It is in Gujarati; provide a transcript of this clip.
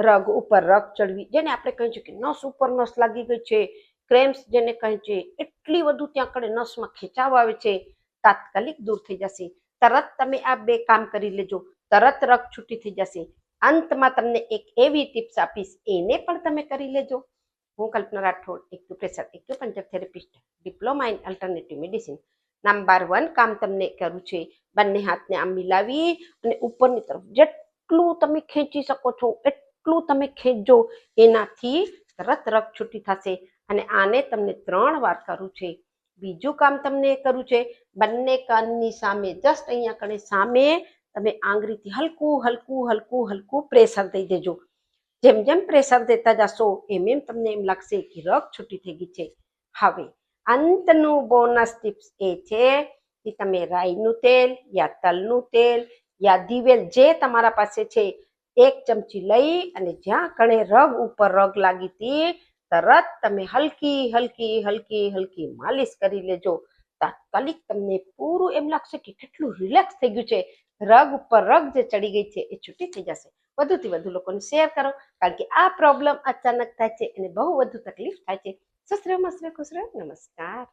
રગ ઉપર રગ ચડવી, જેને આપણે કહીએ છીએ કે નસ ઉપર નસ લાગી ગઈ છે, ક્રેમ્સ જેને કહે છે, એટલી વધુ ત્યાં કડે નસમાં ખેંચાવ આવે છે, તાત્કાલિક દૂર થઈ જશે. તરત તમે આ 2 કામ કરી લેજો, તરત રગ છૂટી થઈ જશે. અંતમાં તમને એક એવી ટિપ્સ આપીશ, એને પણ તમે કરી લેજો. હું Kalpana Rathod, acupressure acupuncture therapist, diploma in alternative medicine. Number 1 કામ તમને કર્યું છે, બંને હાથને આમ મિલાવી અને ઉપરની તરફ જેટલું તમે ખેંચી શકો છો એટલું તમે ખેંચજો, એનાથી તરત રગ છૂટી થશે. અને આને તમને 3 વાર કરવું છે. બીજું કામ તમને કરવું છે, બંને કાનની સામે જસ્ટ અહીંયા કણે સામે તમે આંગળીથી હલકું હલકું હલકું હલકું પ્રેશર દઈ દેજો. જેમ જેમ પ્રેશર દેતા જશો એમ એમ તમને એમ લાગશે કે રગ છૂટી થઈ ગઈ છે. હવે અંતનું બોનસ ટિપ્સ એ છે કે તમે રાઈનું તેલ યા તલનું તેલ યા દિવેલ જે તમારા પાસે છે, 1 ચમચી લઈ અને જ્યાં કણે રગ ઉપર રગ લાગી હતી તરત તમે હલકી હલકી હલકી હલકી માલિશ કરી લેજો. તાત્કાલિક તમને પૂરું એમ લાગશે કે કેટલું રિલેક્સ થઈ ગયું છે. રગ ઉપર રગ જે ચડી ગઈ છે એ છૂટી થઈ જશે. વધુથી વધુ લોકોને શેર કરો, કારણ કે આ પ્રોબ્લેમ અચાનક થાય છે અને બહુ વધુ તકલીફ થાય છે. સસરે મસરે ખુસરે, નમસ્કાર.